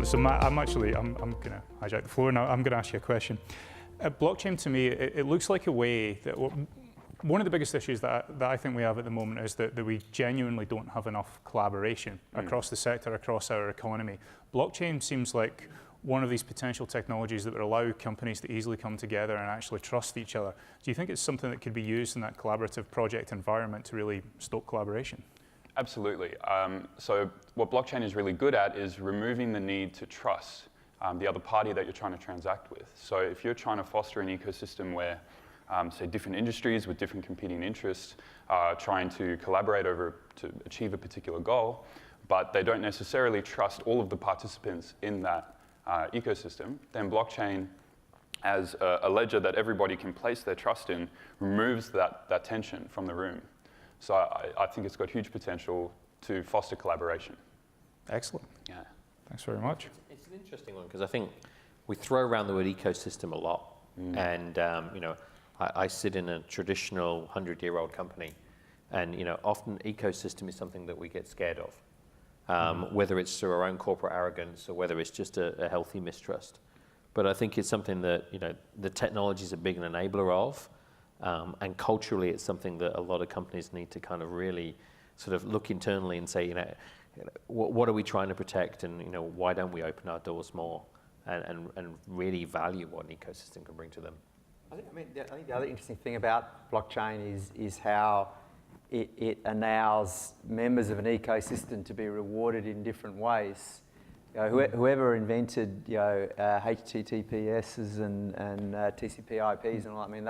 So Matt, I'm going to hijack the floor now. I'm going to ask you a question. Blockchain, to me, it looks like a way that one of the biggest issues that I think we have at the moment is that we genuinely don't have enough collaboration across the sector, across our economy. Blockchain seems like one of these potential technologies that would allow companies to easily come together and actually trust each other. Do you think it's something that could be used in that collaborative project environment to really stoke collaboration? Absolutely. So what blockchain is really good at is removing the need to trust the other party that you're trying to transact with. So if you're trying to foster an ecosystem where, say, different industries with different competing interests are trying to collaborate to achieve a particular goal, but they don't necessarily trust all of the participants in that ecosystem, then blockchain, as a ledger that everybody can place their trust in, removes that tension from the room. So I think it's got huge potential to foster collaboration. Excellent. Yeah. Thanks very much. It's an interesting one because I think we throw around the word ecosystem a lot, and you know, I sit in a traditional 100-year-old company, and you know, often ecosystem is something that we get scared of, whether it's through our own corporate arrogance or whether it's just a healthy mistrust. But I think it's something that, you know, the technology is a big enabler of. And culturally, it's something that a lot of companies need to kind of really sort of look internally and say, you know, what are we trying to protect, and you know, why don't we open our doors more and really value what an ecosystem can bring to them. I think the other interesting thing about blockchain is how it allows members of an ecosystem to be rewarded in different ways. You know, whoever invented, you know, HTTPSs and TCP/IPs and all that, I mean,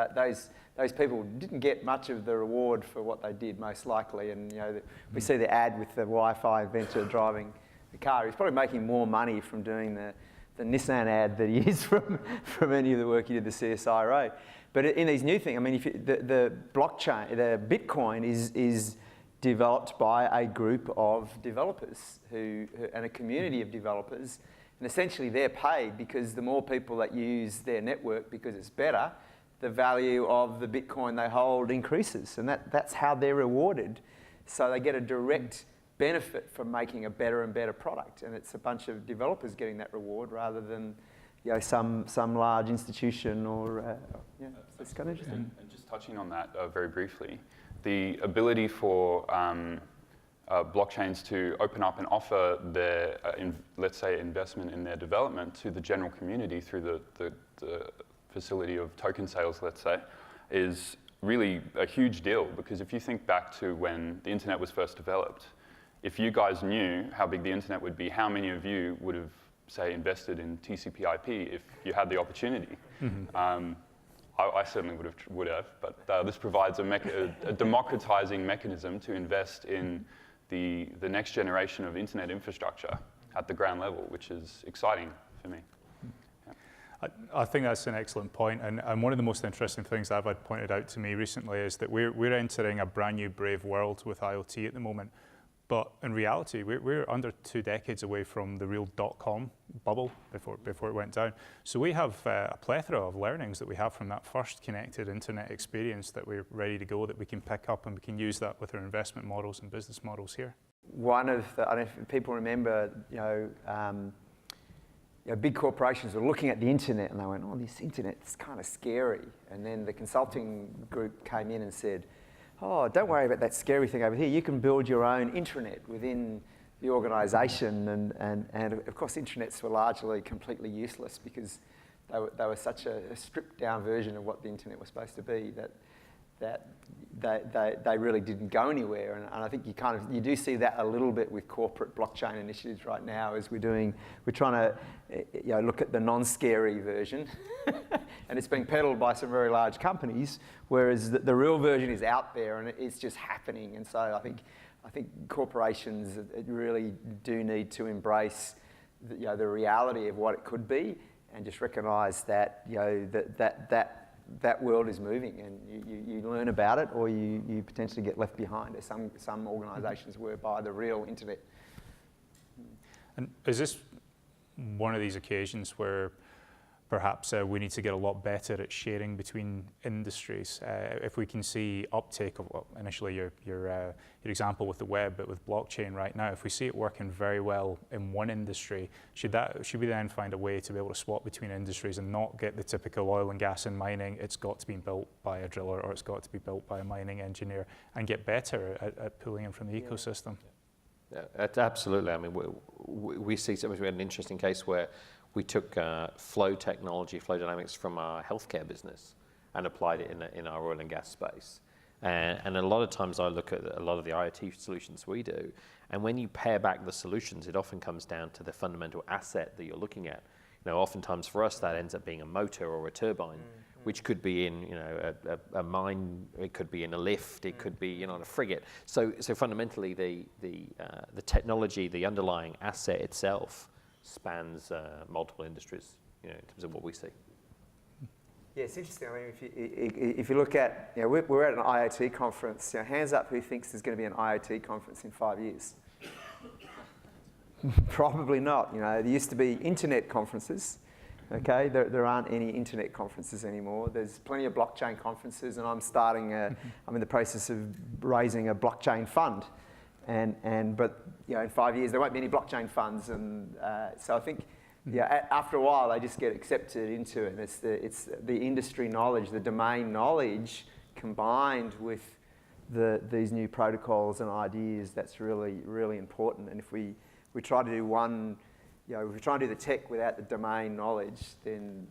those people didn't get much of the reward for what they did, most likely. And you know, we see the ad with the Wi-Fi inventor driving the car. He's probably making more money from doing the Nissan ad than he is from any of the work he did, the CSIRO. But in these new things, I mean, if the blockchain, the Bitcoin is developed by a group of developers and a community of developers, and essentially they're paid because the more people that use their network because it's better, the value of the Bitcoin they hold increases, and that's how they're rewarded. So they get a direct benefit from making a better and better product, and it's a bunch of developers getting that reward rather than, you know, some large institution or yeah. So it's kind of interesting. And just touching on that very briefly. The ability for blockchains to open up and offer their, let's say, investment in their development to the general community through the facility of token sales, let's say, is really a huge deal. Because if you think back to when the internet was first developed, if you guys knew how big the internet would be, how many of you would have, say, invested in TCP/IP if you had the opportunity? I certainly would have, but this provides a democratizing mechanism to invest in the next generation of internet infrastructure at the ground level, which is exciting for me. Yeah. I think that's an excellent point, and one of the most interesting things that I've had pointed out to me recently is that we're entering a brand new brave world with IoT at the moment. But in reality, we're under 2 decades away from the real .com bubble before it went down. So we have a plethora of learnings that we have from that first connected internet experience that we're ready to go, that we can pick up, and we can use that with our investment models and business models here. One of the, I don't know if people remember, you know, big corporations were looking at the internet and they went, oh, this internet's kind of scary. And then the consulting group came in and said, oh, don't worry about that scary thing over here. You can build your own intranet within the organisation. And of course, intranets were largely completely useless because they were such a stripped down version of what the internet was supposed to be that they really didn't go anywhere. And I think you do see that a little bit with corporate blockchain initiatives right now as we're trying to look at the non-scary version. And it's being peddled by some very large companies, whereas the real version is out there and it's just happening. And so I think corporations really do need to embrace the reality of what it could be, and just recognise that that world is moving, and you learn about it, or you potentially get left behind, as some organisations were by the real internet. And is this one of these occasions where perhaps we need to get a lot better at sharing between industries. If we can see uptake of, well, initially your example with the web, but with blockchain right now, if we see it working very well in one industry, should we then find a way to be able to swap between industries and not get the typical oil and gas and mining, it's got to be built by a driller or it's got to be built by a mining engineer, and get better at pulling in from the ecosystem? Yeah, absolutely. I mean, we see we had an interesting case where we took flow dynamics from our healthcare business and applied it in our oil and gas space. And a lot of times I look at a lot of the IoT solutions we do, and when you pair back the solutions, it often comes down to the fundamental asset that you're looking at. You know, oftentimes for us that ends up being a motor or a turbine, which could be in, you know, a mine, it could be in a lift, it could be, you know, on a frigate. So fundamentally the technology, the underlying asset itself spans multiple industries, you know, in terms of what we see. Yeah, it's interesting. I mean, if you look at, you know, we're at an IoT conference. You know, hands up who thinks there's going to be an IoT conference in 5 years? Probably not. You know, there used to be internet conferences. Okay, there aren't any internet conferences anymore. There's plenty of blockchain conferences, and I'm in the process of raising a blockchain fund. But you know, in 5 years there won't be any blockchain funds, and so I think, yeah, after a while they just get accepted into it. And it's the industry knowledge, the domain knowledge, combined with these new protocols and ideas that's really important. And if we try to do one, you know, if we try and do the tech without the domain knowledge, then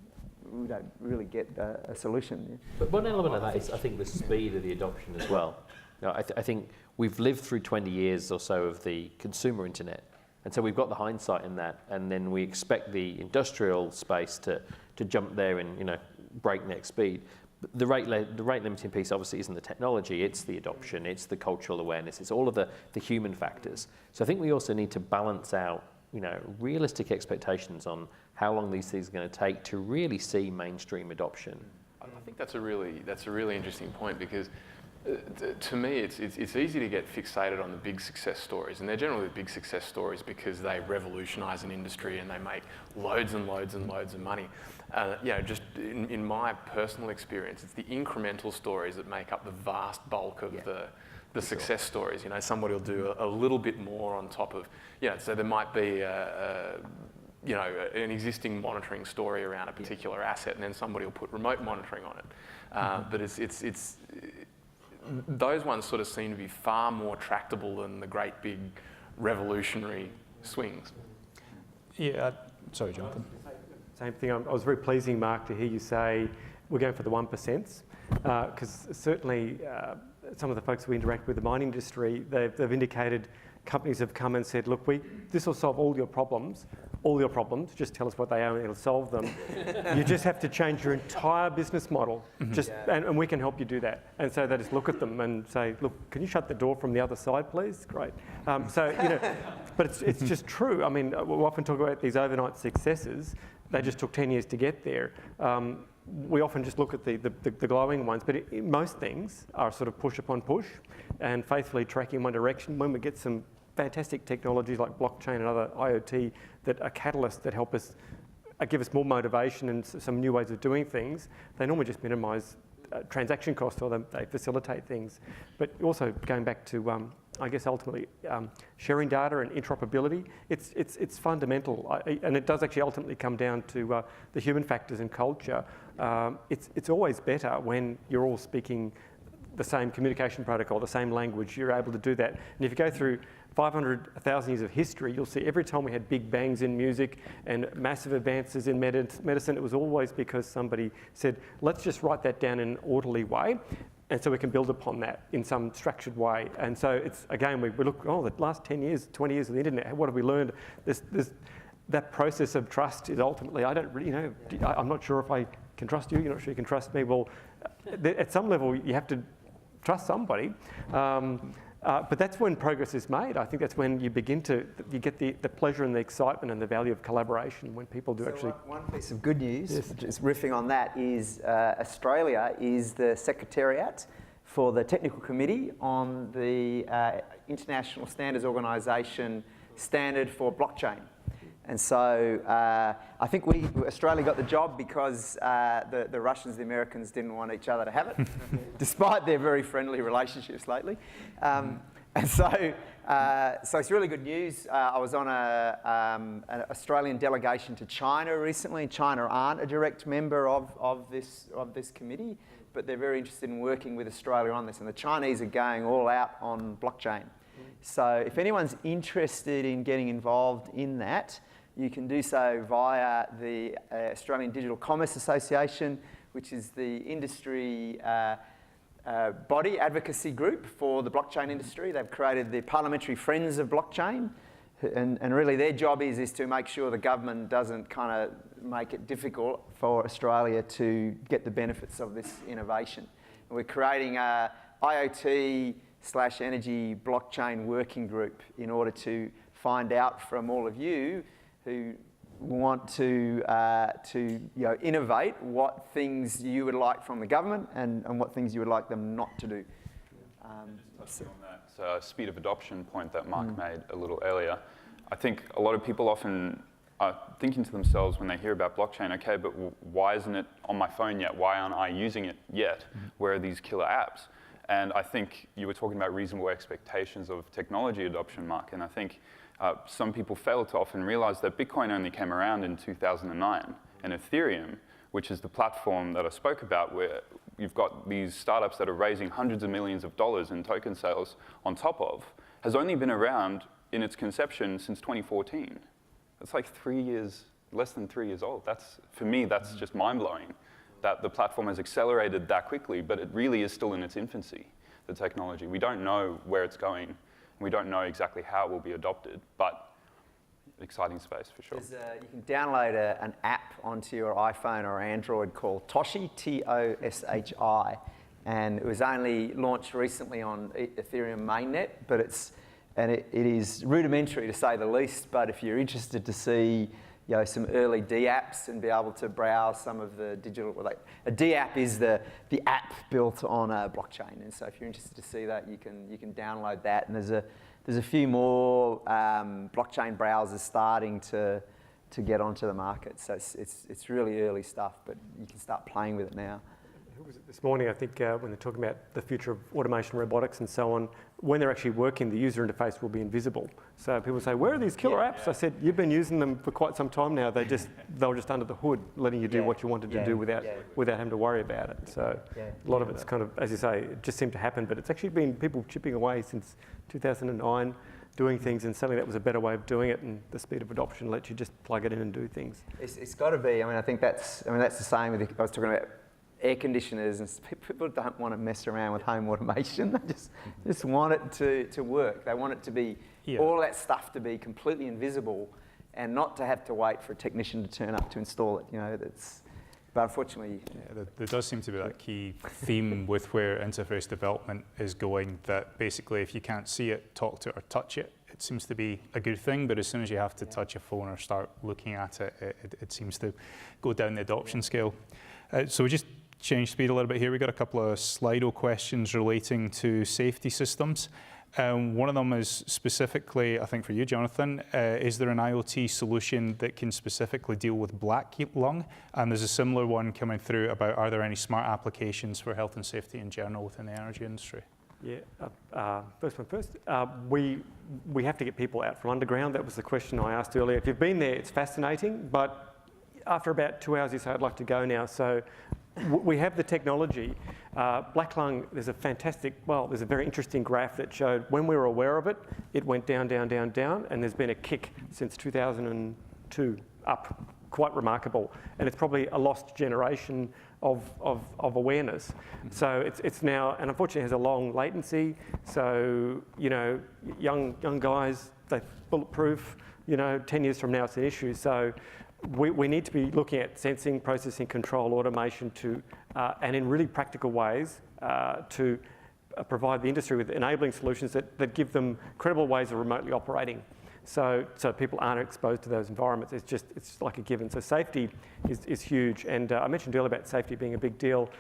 we don't really get a solution. But one element of that is, I think, the speed of the adoption as well. You know, I think we've lived through 20 years or so of the consumer internet, and so we've got the hindsight in that, and then we expect the industrial space to jump there in, you know, breakneck speed. But the rate limiting piece obviously isn't the technology, it's the adoption, it's the cultural awareness, it's all of the human factors. So I think we also need to balance out, you know, realistic expectations on how long these things are going to take to really see mainstream adoption. I think that's a really interesting point, because to me it's easy to get fixated on the big success stories, and they're generally the big success stories because they revolutionise an industry and they make loads and loads and loads of money. You know, just in my personal experience, it's the incremental stories that make up the vast bulk of the success stories. You know, somebody will do a little bit more on top of, you know, so there might be you know, an existing monitoring story around a particular asset, and then somebody will put remote monitoring on it. But it's those ones sort of seem to be far more tractable than the great big revolutionary swings. Yeah, sorry, Jonathan. Same thing. I was very pleasing, Mark, to hear you say we're going for the 1%, because certainly some of the folks we interact with the mining industry, they've indicated companies have come and said, look, this will solve all your problems, just tell us what they are and it'll solve them. You just have to change your entire business model, and we can help you do that. And so they just look at them and say, look, can you shut the door from the other side, please? Great. So, you know, but it's just true. I mean, we often talk about these overnight successes. They just took 10 years to get there. We often just look at the glowing ones, but most things are sort of push upon push and faithfully tracking one direction. When we get some fantastic technologies like blockchain and other IoT that are catalysts that help us, give us more motivation and some new ways of doing things, they normally just minimise transaction costs, or they facilitate things. But also going back to, I guess ultimately, sharing data and interoperability, it's fundamental, and it does actually ultimately come down to the human factors and culture. It's always better when you're all speaking the same communication protocol, the same language. You're able to do that. And if you go through 500,000 years of history, you'll see every time we had big bangs in music and massive advances in medicine, it was always because somebody said, let's just write that down in an orderly way, and so we can build upon that in some structured way. And so it's, again, we look, the last 10 years, 20 years of the internet, what have we learned? That process of trust is ultimately, I don't really know, I'm not sure if I can trust you, you're not sure you can trust me. Well, at some level, you have to trust somebody. But that's when progress is made. I think that's when you begin you get the pleasure and the excitement and the value of collaboration, when people do actually. One piece of good news, just riffing on that, is Australia is the Secretariat for the Technical Committee on the International Standards Organisation standard for blockchain. And so I think Australia got the job because the Russians, the Americans didn't want each other to have it, despite their very friendly relationships lately. And so it's really good news. I was on an Australian delegation to China recently. China aren't a direct member of this committee, but they're very interested in working with Australia on this. And the Chinese are going all out on blockchain. So if anyone's interested in getting involved in that, you can do so via the Australian Digital Commerce Association, which is the industry body advocacy group for the blockchain industry. They've created the Parliamentary Friends of Blockchain, and really their job is to make sure the government doesn't kind of make it difficult for Australia to get the benefits of this innovation. And we're creating a IoT/energy blockchain working group in order to find out from all of you who want to innovate what things you would like from the government and what things you would like them not to do. Just touching on that speed of adoption point that Mark made a little earlier, I think a lot of people often are thinking to themselves when they hear about blockchain, okay, but why isn't it on my phone yet? Why aren't I using it yet? Where are these killer apps? And I think you were talking about reasonable expectations of technology adoption, Mark, and I think some people fail to often realize that Bitcoin only came around in 2009, and Ethereum, which is the platform that I spoke about, where you've got these startups that are raising hundreds of millions of dollars in token sales on top of, has only been around in its conception since 2014. That's like 3 years, less than 3 years old. For me, that's just mind-blowing that the platform has accelerated that quickly, but it really is still in its infancy, the technology. We don't know where it's going. We don't know exactly how it will be adopted, but exciting space for sure. You can download an app onto your iPhone or Android called Toshi, Toshi, and it was only launched recently on Ethereum mainnet, but it is rudimentary to say the least. But if you're interested to see some early D-apps and be able to browse some of the digital, a D-app is the app built on a blockchain, and so if you're interested to see that, you can download that. And there's a few more blockchain browsers starting to get onto the market. So it's really early stuff, but you can start playing with it now. Who was it this morning? I think when they're talking about the future of automation, robotics, and so on, when they're actually working, the user interface will be invisible. So people say, "Where are these killer apps?" I said, "You've been using them for quite some time now. They're just under the hood, letting you do what you wanted to do without having to worry about it." So a lot of it's kind of, as you say, it just seemed to happen. But it's actually been people chipping away since 2009, doing things, and suddenly that was a better way of doing it. And the speed of adoption lets you just plug it in and do things. It's got to be. I think that's the same with I was talking about air conditioners, and people don't want to mess around with home automation. They just want it to work. They want it to be all that stuff to be completely invisible, and not to have to wait for a technician to turn up to install it. But unfortunately, there does seem to be that key theme with where interface development is going. That basically, if you can't see it, talk to it, or touch it, it seems to be a good thing. But as soon as you have to touch a phone or start looking at it, it seems to go down the adoption scale. So we just change speed a little bit here. We've got a couple of Slido questions relating to safety systems. One of them is specifically, I think for you, Jonathon, is there an IoT solution that can specifically deal with black lung? And there's a similar one coming through about, are there any smart applications for health and safety in general within the energy industry? Yeah, first one first. We have to get people out from underground. That was the question I asked earlier. If you've been there, it's fascinating, but after about 2 hours, you say, I'd like to go now. So we have the technology. Black lung, there's a very interesting graph that showed when we were aware of it, it went down, down, down, down, and there's been a kick since 2002 up, quite remarkable. And it's probably a lost generation of awareness. So it's now, and unfortunately it has a long latency. So, young guys, they're bulletproof, 10 years from now it's an issue. So we need to be looking at sensing, processing, control, automation and in really practical ways to provide the industry with enabling solutions that give them credible ways of remotely operating. So people aren't exposed to those environments. It's like a given. So safety is huge. And I mentioned earlier about safety being a big deal.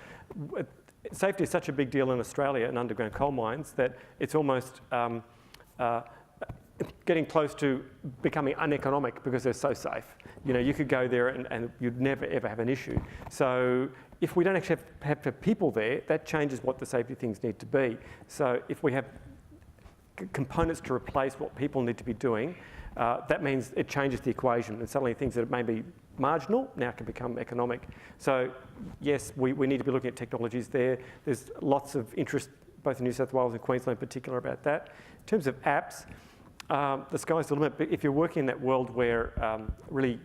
Safety is such a big deal in Australia and underground coal mines that it's almost getting close to becoming uneconomic because they're so safe. You know, you could go there and you'd never ever have an issue. So if we don't actually have people there, that changes what the safety things need to be. So if we have components to replace what people need to be doing, that means it changes the equation, and suddenly things that may be marginal now can become economic. So yes, we need to be looking at technologies there. There's lots of interest, both in New South Wales and Queensland in particular, about that. In terms of apps, the sky's the limit. But if you're working in that world where really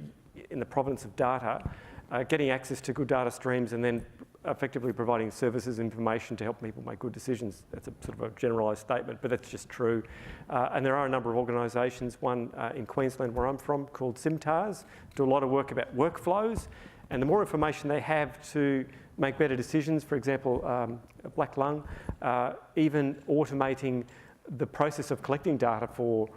in the province of data, getting access to good data streams and then effectively providing services and information to help people make good decisions. That's a sort of a generalised statement, but that's just true. And there are a number of organisations, one in Queensland where I'm from called SIMTARS, do a lot of work about workflows. And the more information they have to make better decisions, for example, black lung, even automating the process of collecting data for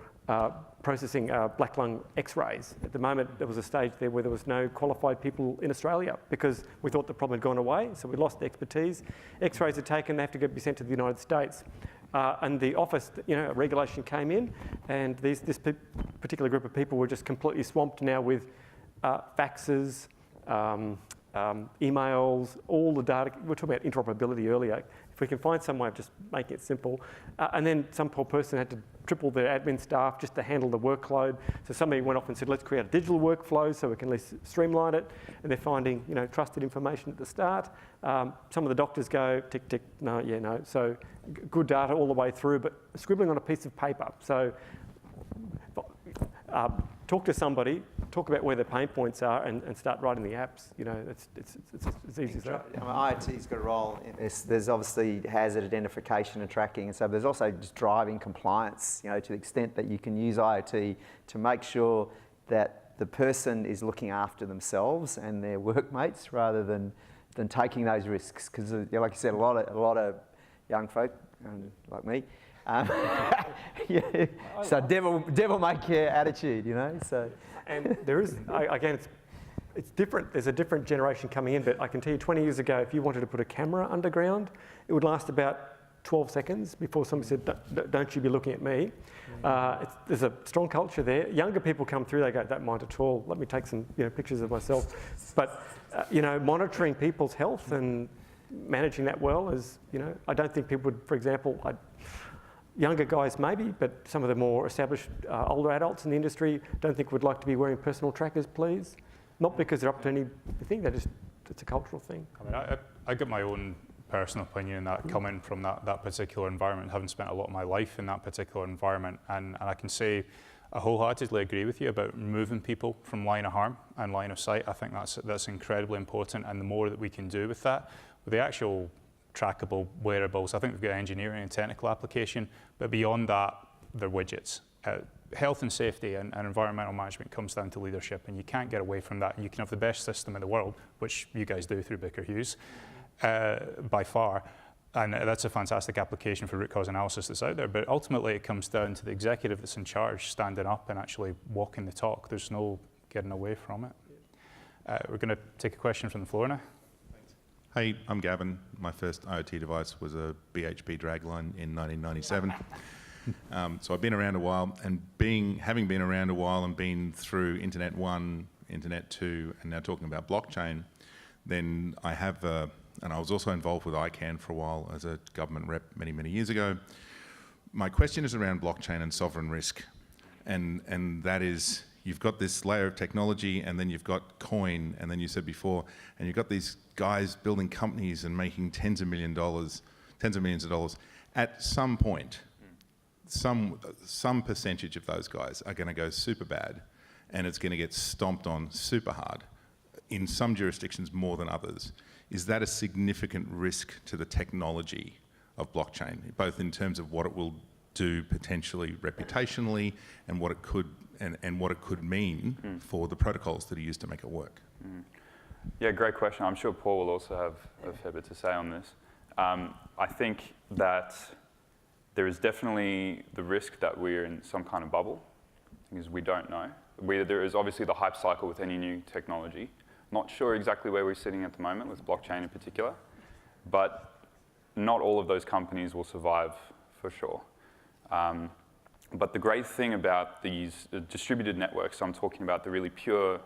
processing black lung x-rays. At the moment, there was a stage there where there was no qualified people in Australia because we thought the problem had gone away, so we lost the expertise. X-rays are taken, they have to be sent to the United States. And the office, you know, regulation came in, and this particular group of people were just completely swamped now with faxes, emails, all the data. We were talking about interoperability earlier. If we can find some way of just making it simple. And then some poor person had to triple their admin staff just to handle the workload. So somebody went off and said, let's create a digital workflow so we can at least streamline it. And they're finding, you know, trusted information at the start. Some of the doctors go, tick, tick, no, yeah, no. So good data all the way through, but scribbling on a piece of paper. So talk to somebody, talk about where the pain points are, and start writing the apps. You know, it's easy as that. IoT's got a role in this. There's obviously hazard identification and tracking, and so there's also just driving compliance. You know, to the extent that you can use IoT to make sure that the person is looking after themselves and their workmates rather than taking those risks. Because, like you said, a lot of young folk like me. Yeah. So devil may care attitude, you know. So, and there is again, it's different. There's a different generation coming in, but I can tell you, 20 years ago, if you wanted to put a camera underground, it would last about 12 seconds before somebody said, "Don't you be looking at me." There's a strong culture there. Younger people come through, they go, "Don't mind at all. Let me take some, you know, pictures of myself." But you know, monitoring people's health and managing that well is, you know, I don't think people would, for example, younger guys maybe, but some of the more established older adults in the industry don't think would like to be wearing personal trackers, please. Not because they're up to anything, it's a cultural thing. I mean, I got my own personal opinion in that, coming from that particular environment, having spent a lot of my life in that particular environment, and I can say I wholeheartedly agree with you about removing people from line of harm and line of sight. I think that's incredibly important, and the more that we can do with that, with the actual trackable wearables. I think we've got engineering and technical application, but beyond that, they're widgets. Health and safety and environmental management comes down to leadership, and you can't get away from that. You can have the best system in the world, which you guys do through Baker Hughes, by far, and that's a fantastic application for root cause analysis that's out there, but ultimately it comes down to the executive that's in charge standing up and actually walking the talk. There's no getting away from it. We're going to take a question from the floor now. Hey, I'm Gavin. My first IoT device was a BHP dragline in 1997. So I've been around a while, and having been around a while and been through Internet 1, Internet 2, and now talking about blockchain, then I have, and I was also involved with ICANN for a while as a government rep many, many years ago. My question is around blockchain and sovereign risk, and that is, you've got this layer of technology, and then you've got coin, and then you said before, and you've got these guys building companies and making tens of millions of dollars. At some point, some percentage of those guys are going to go super bad, and it's going to get stomped on super hard. In some jurisdictions more than others. Is that a significant risk to the technology of blockchain, both in terms of what it will do potentially reputationally and what it could and what it could mean for the protocols that are used to make it work? Yeah, great question. I'm sure Paul will also have a fair bit to say on this. I think that there is definitely the risk that we're in some kind of bubble, because we don't know. There is obviously the hype cycle with any new technology. Not sure exactly where we're sitting at the moment with blockchain in particular, but not all of those companies will survive for sure. But the great thing about these distributed networks, I'm talking about the really pure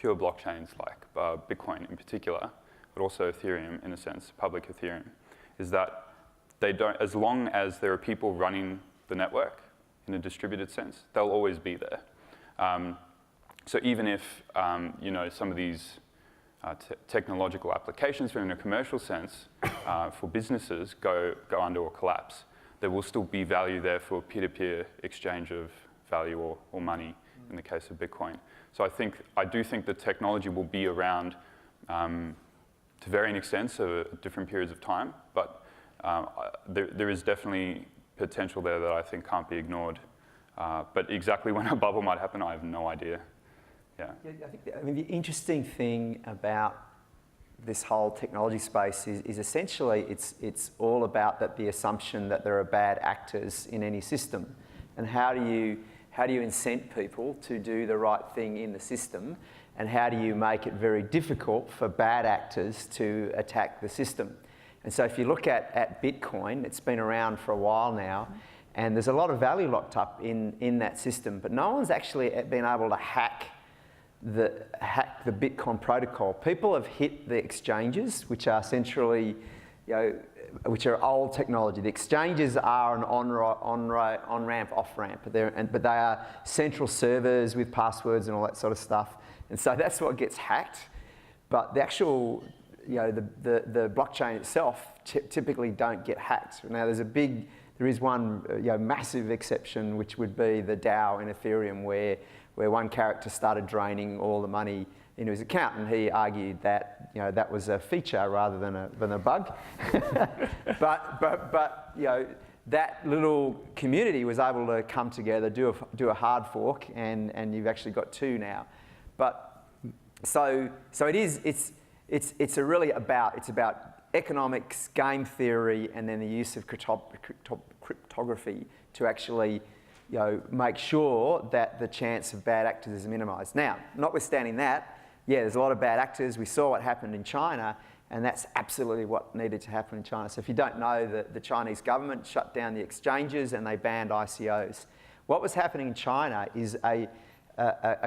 blockchains like Bitcoin in particular, but also Ethereum in a sense, public Ethereum, is that they don't, as long as there are people running the network in a distributed sense, they'll always be there. So even if some of these technological applications, but in a commercial sense, for businesses go under or collapse, there will still be value there for peer-to-peer exchange of value or money in the case of Bitcoin. So I do think the technology will be around to varying extents over different periods of time, but there is definitely potential there that I think can't be ignored. But exactly when a bubble might happen, I have no idea. Yeah. I mean, the interesting thing about this whole technology space is essentially it's all about the assumption that there are bad actors in any system, and how do you incent people to do the right thing in the system, and how do you make it very difficult for bad actors to attack the system? And so if you look at Bitcoin, it's been around for a while now, and there's a lot of value locked up in that system, but no one's actually been able to hack the Bitcoin protocol. People have hit the exchanges, which are essentially, which are old technology. The exchanges are an on-ramp, off-ramp, but they are central servers with passwords and all that sort of stuff. And so that's what gets hacked. But the actual, the blockchain itself typically don't get hacked. Now there is one massive exception, which would be the DAO in Ethereum, where one character started draining all the money into his account, and he argued that that was a feature rather than a bug. but that little community was able to come together, do a hard fork, and you've actually got two now. But so it's about economics, game theory, and then the use of cryptography to actually make sure that the chance of bad actors is minimised. Now, notwithstanding that, there's a lot of bad actors. We saw what happened in China, and that's absolutely what needed to happen in China. So if you don't know, the Chinese government shut down the exchanges and they banned ICOs. What was happening in China is a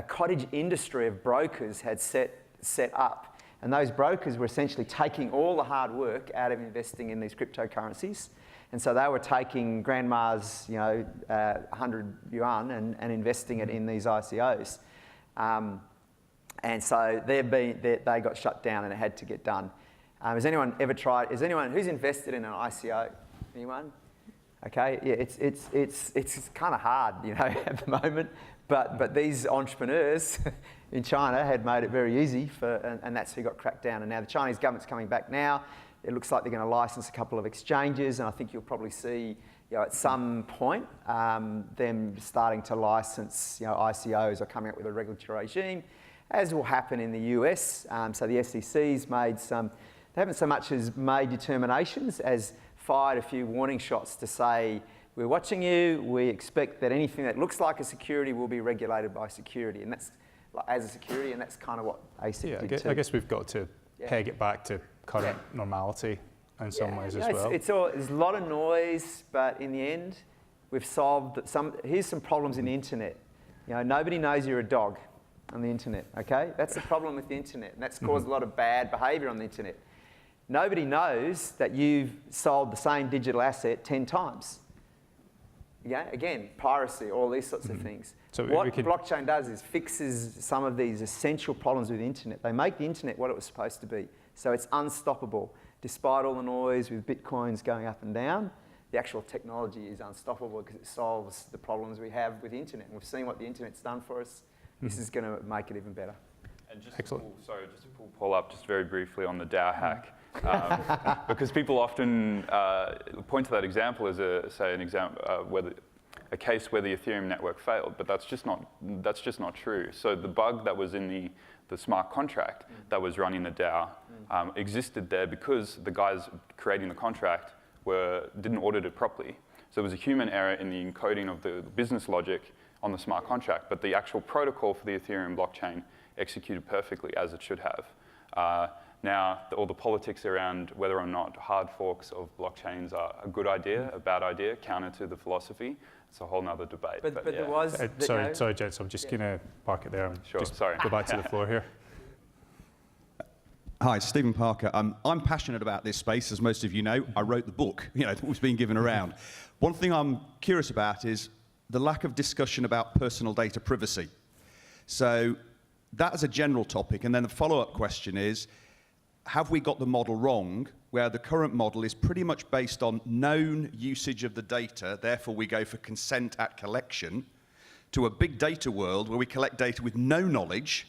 cottage industry of brokers had set up, and those brokers were essentially taking all the hard work out of investing in these cryptocurrencies. And so they were taking grandma's, 100 yuan and investing it in these ICOs. And so they got shut down and it had to get done. Has anyone ever tried? Who's invested in an ICO? Anyone? Okay, yeah, it's kind of hard, at the moment. But these entrepreneurs in China had made it very easy and that's who got cracked down. And now the Chinese government's coming back now. It looks like they're going to license a couple of exchanges, and I think you'll probably see, at some point, them starting to license, ICOs or coming up with a regulatory regime, as will happen in the US. So the SEC's made they haven't so much as made determinations as fired a few warning shots to say, we're watching you, we expect that anything that looks like a security will be regulated by security, and that's as a security, and that's kind of what ASIC did too. I guess we've got to peg it back to current normality in some ways as well. There's a lot of noise, but in the end, we've solved here's some problems in the internet. Nobody knows you're a dog on the internet, okay? That's the problem with the internet, and that's caused a lot of bad behaviour on the internet. Nobody knows that you've sold the same digital asset 10 times. Again, piracy, all these sorts of things. So what blockchain does is fixes some of these essential problems with the internet. They make the internet what it was supposed to be. So it's unstoppable. Despite all the noise with Bitcoins going up and down, the actual technology is unstoppable because it solves the problems we have with the internet. And we've seen what the internet's done for us. This is going to make it even better. And just to pull Paul up just very briefly on the DAO hack, because people often point to that example as a case where the Ethereum network failed, but that's just not true. So the bug that was in the smart contract that was running the DAO existed there because the guys creating the contract didn't audit it properly. So it was a human error in the encoding of the business logic on the smart contract, but the actual protocol for the Ethereum blockchain executed perfectly as it should have. Now, all the politics around whether or not hard forks of blockchains are a good idea, a bad idea, counter to the philosophy, it's a whole nother debate. But yeah. there was... Sorry, gents, I'm just going to park it there and Sure, just sorry. go back to the floor here. Hi, Stephen Parker. I'm passionate about this space, as most of you know. I wrote the book, that was being given around. One thing I'm curious about is the lack of discussion about personal data privacy. So that is a general topic, and then the follow-up question is, have we got the model wrong, where the current model is pretty much based on known usage of the data, therefore we go for consent at collection, to a big data world where we collect data with no knowledge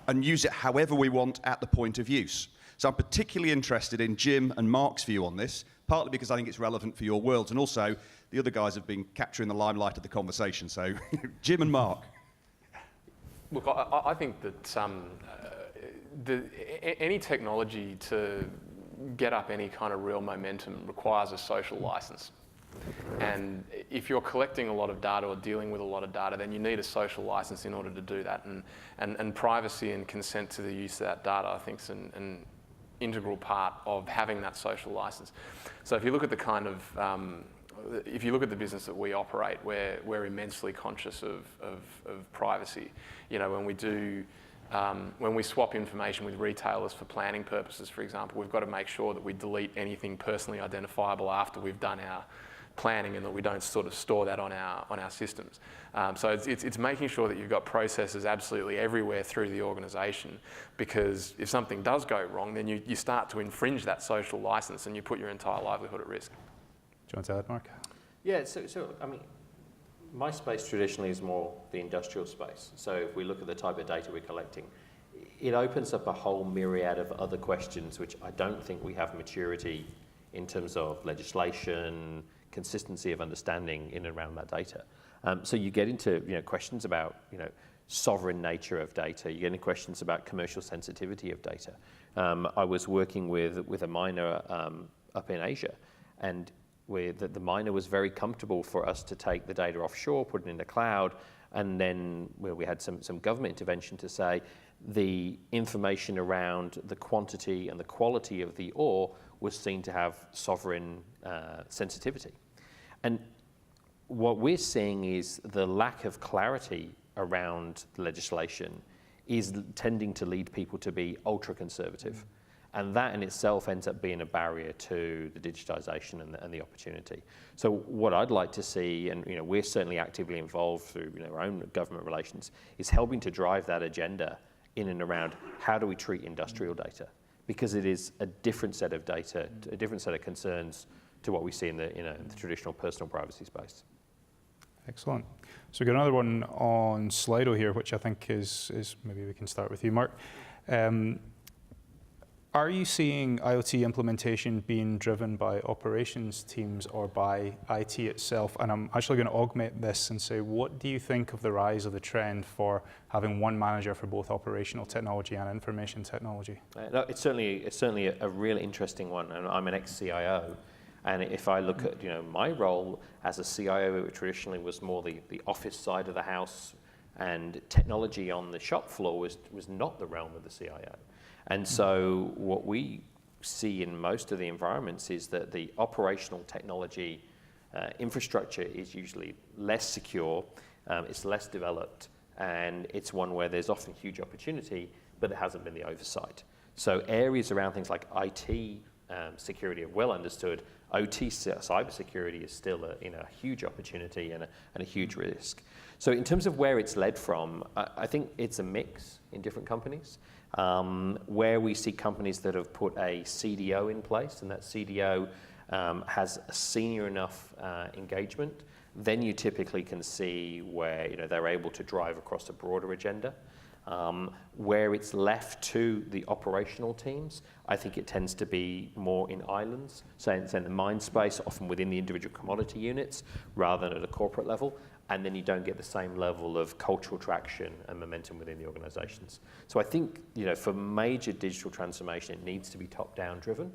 and use it however we want at the point of use. So I'm particularly interested in Jim and Mark's view on this, partly because I think it's relevant for your worlds, and also the other guys have been capturing the limelight of the conversation. So Jim and Mark. Look, I think that any technology to get up any kind of real momentum requires a social license. And if you're collecting a lot of data or dealing with a lot of data, then you need a social license in order to do that. And privacy and consent to the use of that data, I think, is an integral part of having that social license. So if you look at the kind of, if you look at the business that we operate, we're immensely conscious of privacy. When we swap information with retailers for planning purposes, for example, we've got to make sure that we delete anything personally identifiable after we've done our planning, and that we don't sort of store that on our systems. So it's making sure that you've got processes absolutely everywhere through the organisation, because if something does go wrong, then you start to infringe that social licence and you put your entire livelihood at risk. Do you want to add, Mark? Yeah, so I mean, my space traditionally is more the industrial space. So if we look at the type of data we're collecting, it opens up a whole myriad of other questions which I don't think we have maturity in terms of legislation, consistency of understanding in and around that data. So you get into questions about sovereign nature of data. You get into questions about commercial sensitivity of data. I was working with a miner up in Asia, and where the miner was very comfortable for us to take the data offshore, put it in the cloud, and then where we had some government intervention to say the information around the quantity and the quality of the ore was seen to have sovereign sensitivity. And what we're seeing is the lack of clarity around the legislation is tending to lead people to be ultra-conservative. And that in itself ends up being a barrier to the digitisation and the opportunity. So what I'd like to see, and we're certainly actively involved through our own government relations, is helping to drive that agenda in and around how do we treat industrial data, because it is a different set of data, a different set of concerns to what we see in the the traditional personal privacy space. Excellent. So we've got another one on Slido here, which I think is maybe we can start with you, Mark. Are you seeing IoT implementation being driven by operations teams or by IT itself? And I'm actually going to augment this and say, what do you think of the rise of the trend for having one manager for both operational technology and information technology? No, it's certainly a real interesting one, and I'm an ex-CIO. And if I look at my role as a CIO, it traditionally was more the office side of the house, and technology on the shop floor was not the realm of the CIO. And so what we see in most of the environments is that the operational technology infrastructure is usually less secure, it's less developed, and it's one where there's often huge opportunity, but there hasn't been the oversight. So areas around things like IT security are well understood. OT cybersecurity is still a huge opportunity and a huge risk. So in terms of where it's led from, I think it's a mix in different companies. Where we see companies that have put a CDO in place, and that CDO has a senior enough engagement, then you typically can see where they're able to drive across a broader agenda. Where it's left to the operational teams, I think it tends to be more in islands, so in the mine space, often within the individual commodity units, rather than at a corporate level. And then you don't get the same level of cultural traction and momentum within the organizations. So I think, for major digital transformation, it needs to be top-down driven.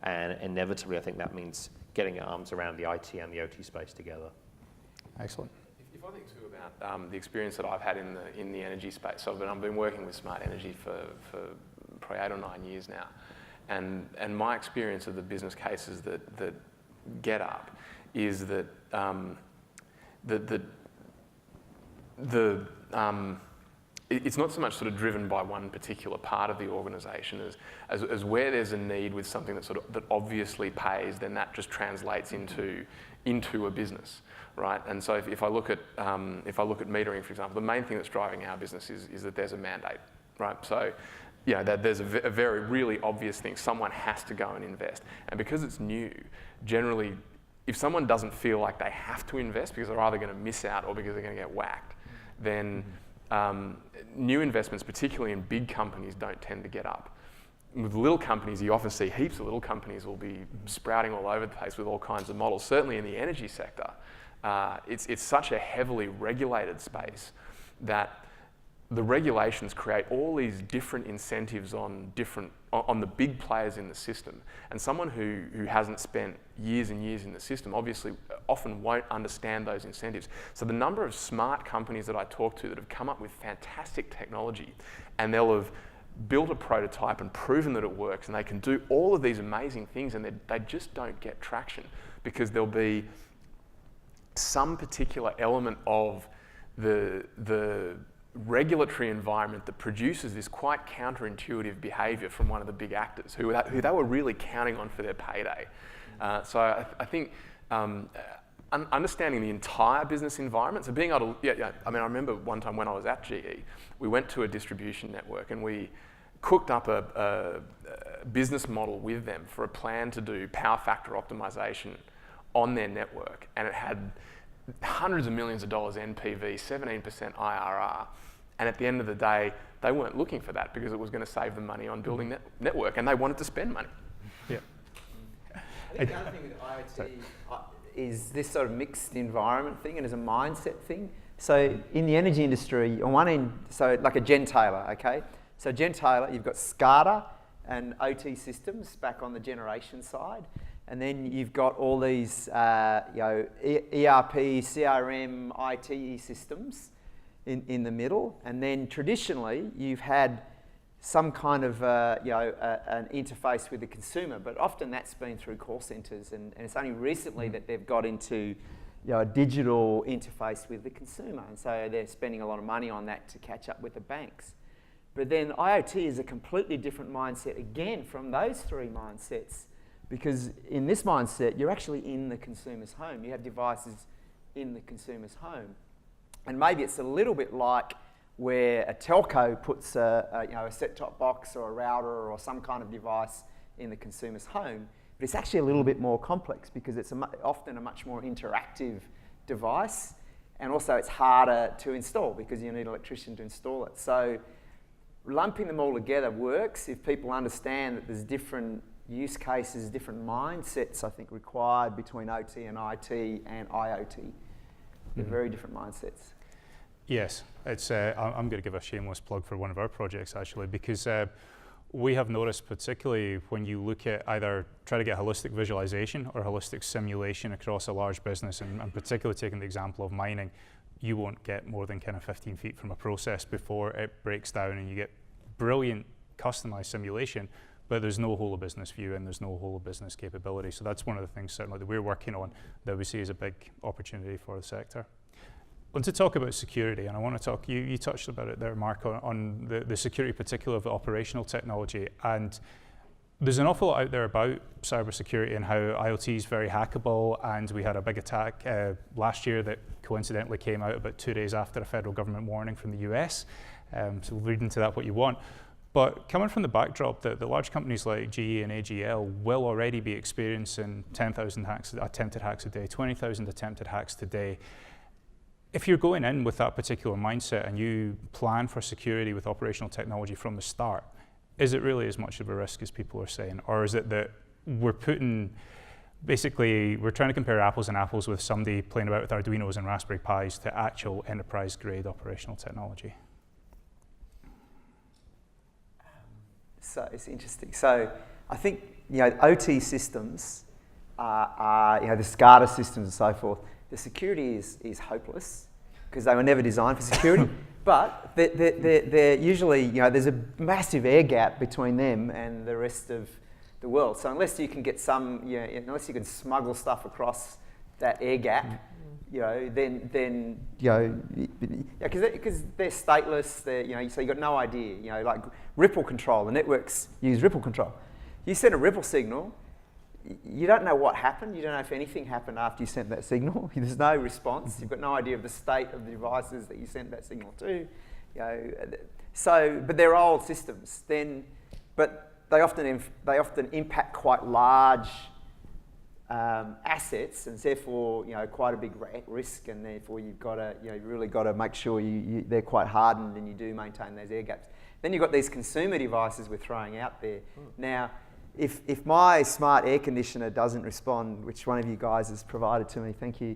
And inevitably, I think that means getting your arms around the IT and the OT space together. Excellent. If I think too about the experience that I've had in the energy space, so I've been working with smart energy for probably 8 or 9 years now. And my experience of the business cases that get up is that it's not so much sort of driven by one particular part of the organisation as where there's a need with something that obviously pays, then that just translates into a business, right? And so if I look at metering, for example, the main thing that's driving our business is that there's a mandate, right? So, you know, that there's a very really obvious thing. Someone has to go and invest, and because it's new, generally, if someone doesn't feel like they have to invest because they're either going to miss out or because they're going to get whacked, then new investments, particularly in big companies, don't tend to get up. With little companies, you often see heaps of little companies will be sprouting all over the place with all kinds of models. Certainly in the energy sector, it's such a heavily regulated space that the regulations create all these different incentives on the big players in the system. And someone who hasn't spent years and years in the system obviously often won't understand those incentives. So the number of smart companies that I talk to that have come up with fantastic technology, and they'll have built a prototype and proven that it works, and they can do all of these amazing things, and they just don't get traction because there'll be some particular element of the regulatory environment that produces this quite counterintuitive behaviour from one of the big actors who they were really counting on for their payday. So I think understanding the entire business environment, so being able to, I mean, I remember one time when I was at GE, we went to a distribution network and we cooked up a business model with them for a plan to do power factor optimization on their network, and it had hundreds of millions of dollars NPV, 17% IRR, and at the end of the day, they weren't looking for that because it was going to save them money on building network, and they wanted to spend money. Yeah. I think the other thing with IoT is this sort of mixed environment thing and as a mindset thing. So in the energy industry, on one end, so like a gentailer, okay? So gentailer, you've got SCADA and OT systems back on the generation side. And then you've got all these ERP, CRM, IT systems in the middle. And then traditionally, you've had some kind of an interface with the consumer, but often that's been through call centres, and it's only recently that they've got into a digital interface with the consumer, and so they're spending a lot of money on that to catch up with the banks. But then IoT is a completely different mindset again from those three mindsets, because in this mindset, you're actually in the consumer's home. You have devices in the consumer's home. And maybe it's a little bit like where a telco puts a set-top box or a router or some kind of device in the consumer's home, but it's actually a little bit more complex because it's often a much more interactive device, and also it's harder to install because you need an electrician to install it. So lumping them all together works if people understand that there's different use cases, different mindsets, I think, required between OT and IT and IoT. They're very different mindsets. Yes, it's. I'm going to give a shameless plug for one of our projects actually, because we have noticed, particularly when you look at either try to get holistic visualization or holistic simulation across a large business, and particularly taking the example of mining, you won't get more than kind of 15 feet from a process before it breaks down, and you get brilliant customized simulation, but there's no whole of business view and there's no whole of business capability. So that's one of the things certainly that we're working on that we see as a big opportunity for the sector. I want to talk about security, and I want to talk, you touched about it there, Mark, on the security particular of the operational technology. And there's an awful lot out there about cybersecurity and how IoT is very hackable, and we had a big attack last year that coincidentally came out about 2 days after a federal government warning from the US. So read into that what you want. But coming from the backdrop that the large companies like GE and AGL will already be experiencing 10,000 attempted hacks a day, 20,000 attempted hacks today. If you're going in with that particular mindset and you plan for security with operational technology from the start, is it really as much of a risk as people are saying? Or is it that we're trying to compare apples and apples with somebody playing about with Arduinos and Raspberry Pis to actual enterprise grade operational technology? So it's interesting. So I think OT systems are the SCADA systems and so forth. The security is hopeless because they were never designed for security. But they're usually, you know, there's a massive air gap between them and the rest of the world. So unless you can get some, you know, unless you can smuggle stuff across that air gap, you know, then you know, because they're stateless, you know, so you've got no idea, you know, like ripple control, the networks use ripple control. You send a ripple signal, you don't know what happened, you don't know if anything happened after you sent that signal, there's no response, you've got no idea of the state of the devices that you sent that signal to, you know, so, but they're old systems, but they often impact quite large assets, and therefore, you know, quite a big risk, and therefore you've got to, you know, you've really got to make sure they're quite hardened and you do maintain those air gaps. Then you've got these consumer devices we're throwing out there. Now, if my smart air conditioner doesn't respond, which one of you guys has provided to me, thank you,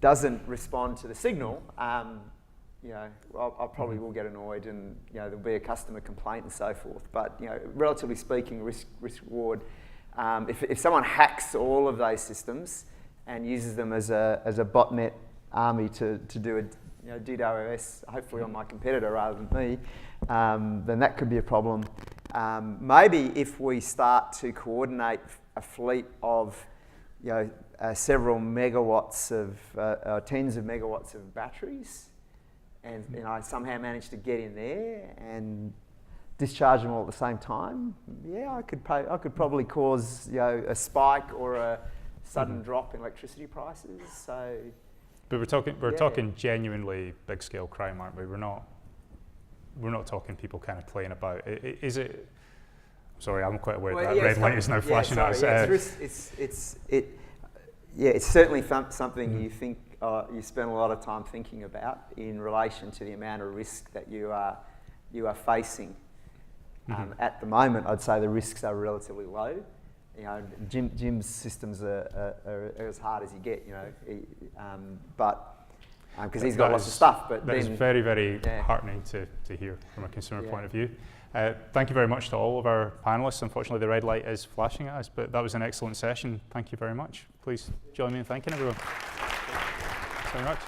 doesn't respond to the signal, you know, I probably will get annoyed, and you know, there'll be a customer complaint and so forth. But you know, relatively speaking, risk reward. If someone hacks all of those systems and uses them as a botnet army to do a, you know, DDoS, hopefully on my competitor rather than me, then that could be a problem. Maybe if we start to coordinate a fleet of, you know, several megawatts of, tens of megawatts of batteries, and you know, somehow manage to get in there and discharge them all at the same time, yeah, I could probably cause, you know, a spike or a sudden drop in electricity prices. So, but we're talking genuinely big scale crime, aren't we? We're not talking people kind of playing about. Is it? Sorry, I'm quite aware that red light is now flashing at us. It's certainly something you think you spend a lot of time thinking about in relation to the amount of risk that you are facing. At the moment, I'd say the risks are relatively low. You know, Jim's systems are as hard as you get. You know, but because he's got lots of stuff. But that is very, very heartening to hear from a consumer point of view. Thank you very much to all of our panelists. Unfortunately, the red light is flashing at us, but that was an excellent session. Thank you very much. Please join me in thanking everyone. Thanks very much.